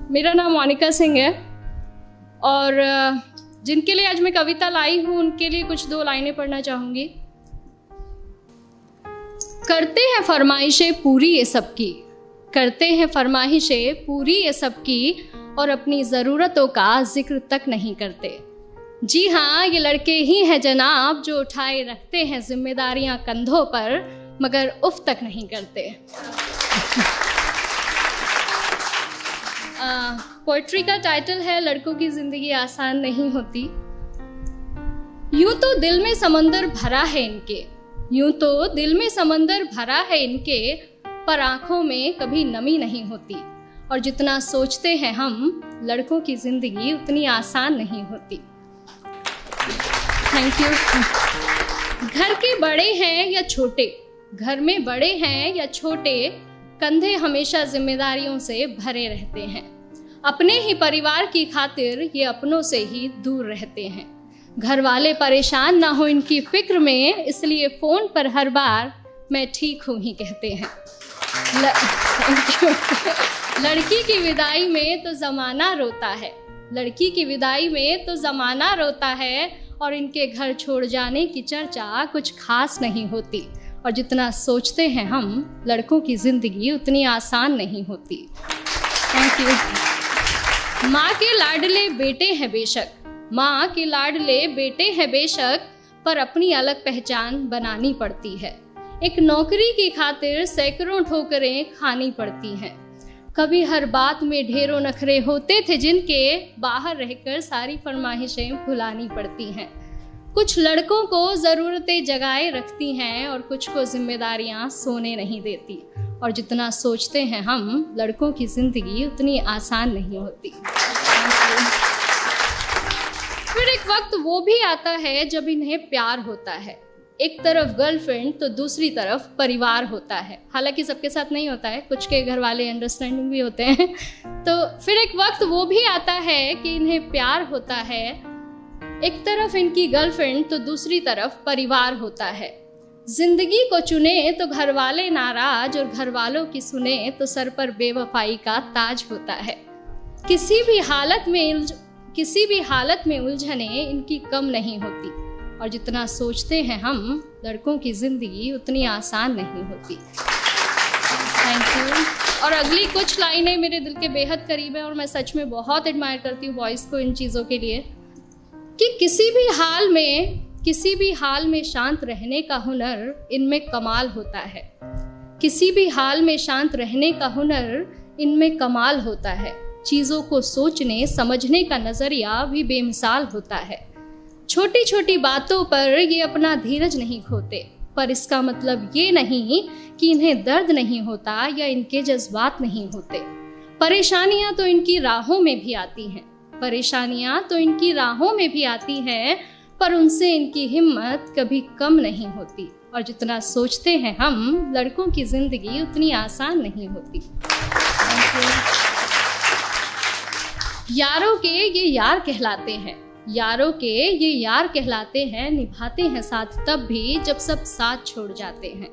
मेरा नाम मोनिका सिंह है और जिनके लिए आज मैं कविता लाई हूँ उनके लिए कुछ 2 लाइनें पढ़ना चाहूँगी। करते हैं फरमाइशें पूरी ये सबकी, करते हैं फरमाइशें पूरी ये सबकी, और अपनी ज़रूरतों का जिक्र तक नहीं करते। जी हाँ, ये लड़के ही हैं जनाब जो उठाए रखते हैं जिम्मेदारियां कंधों पर, मगर उफ तक नहीं करते। पोइट्री का टाइटल है लड़कों की जिंदगी आसान नहीं होती। यूं तो दिल में समंदर भरा है इनके, यूं तो दिल में समंदर भरा है इनके, पर आंखों में कभी नमी नहीं होती। और जितना सोचते हैं हम, लड़कों की जिंदगी उतनी आसान नहीं होती। Thank you. घर के बड़े हैं या छोटे, घर में बड़े हैं या छोटे, कंधे हमेशा जिम्मेदारियों से भरे रहते हैं। अपने ही परिवार की खातिर ये अपनों से ही दूर रहते हैं। घर वाले परेशान ना हो इनकी फिक्र में, इसलिए फ़ोन पर हर बार मैं ठीक हूँ ही कहते हैं। लड़की की विदाई में तो ज़माना रोता है, लड़की की विदाई में तो ज़माना रोता है, और इनके घर छोड़ जाने की चर्चा कुछ खास नहीं होती। और जितना सोचते हैं हम, लड़कों की ज़िंदगी उतनी आसान नहीं होती। Thank you. माँ के लाडले बेटे हैं बेशक, माँ के लाडले बेटे हैं बेशक, पर अपनी अलग पहचान बनानी पड़ती है। एक नौकरी की खातिर सैकड़ों ठोकरें खानी पड़ती हैं। कभी हर बात में ढेरों नखरे होते थे जिनके, बाहर रहकर सारी फरमाइशें भुलानी पड़ती हैं। कुछ लड़कों को ज़रूरतें जगाए रखती हैं और कुछ को जिम्मेदारियां सोने नहीं देती। और जितना सोचते हैं हम, लड़कों की ज़िंदगी उतनी आसान नहीं होती। फिर एक वक्त वो भी आता है जब इन्हें प्यार होता है। एक तरफ गर्लफ्रेंड तो दूसरी तरफ परिवार होता है। हालांकि सबके साथ नहीं होता है, कुछ के घर वाले अंडरस्टैंडिंग भी होते हैं। तो फिर एक वक्त वो भी आता है कि इन्हें प्यार होता है। एक तरफ इनकी गर्लफ्रेंड तो दूसरी तरफ परिवार होता है। जिंदगी को चुने तो घर वाले नाराज, और घर वालों की सुने तो सर पर बेवफाई का ताज होता है। किसी भी हालत में उलझने इनकी कम नहीं होती। और जितना सोचते हैं हम, लड़कों की ज़िंदगी उतनी आसान नहीं होती। Thank you. और अगली कुछ लाइनें मेरे दिल के बेहद करीब है और मैं सच में बहुत एडमायर करती हूँ बॉयज़ को इन चीज़ों के लिए, कि किसी भी हाल में शांत रहने का हुनर इनमें कमाल होता है। किसी भी हाल में शांत रहने का हुनर इनमें कमाल होता है। चीज़ों को सोचने समझने का नज़रिया भी बेमिसाल होता है। छोटी छोटी बातों पर ये अपना धीरज नहीं खोते, पर इसका मतलब ये नहीं कि इन्हें दर्द नहीं होता या इनके जज्बात नहीं होते। परेशानियां तो इनकी राहों में भी आती हैं, परेशानियां तो इनकी राहों में भी आती हैं, पर उनसे इनकी हिम्मत कभी कम नहीं होती। और जितना सोचते हैं हम, लड़कों की जिंदगी उतनी आसान नहीं होती। यारों के ये यार कहलाते हैं, यारों के ये यार कहलाते हैं, निभाते हैं साथ तब भी जब सब साथ छोड़ जाते हैं।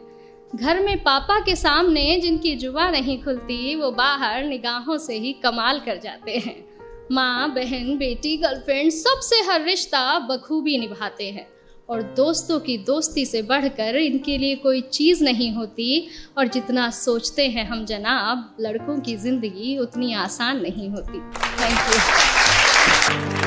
घर में पापा के सामने जिनकी जुबान नहीं खुलती, वो बाहर निगाहों से ही कमाल कर जाते हैं। माँ, बहन, बेटी, गर्लफ्रेंड, सबसे हर रिश्ता बखूबी निभाते हैं। और दोस्तों की दोस्ती से बढ़कर इनके लिए कोई चीज़ नहीं होती। और जितना सोचते हैं हम जनाब, लड़कों की ज़िंदगी उतनी आसान नहीं होती। Thank you.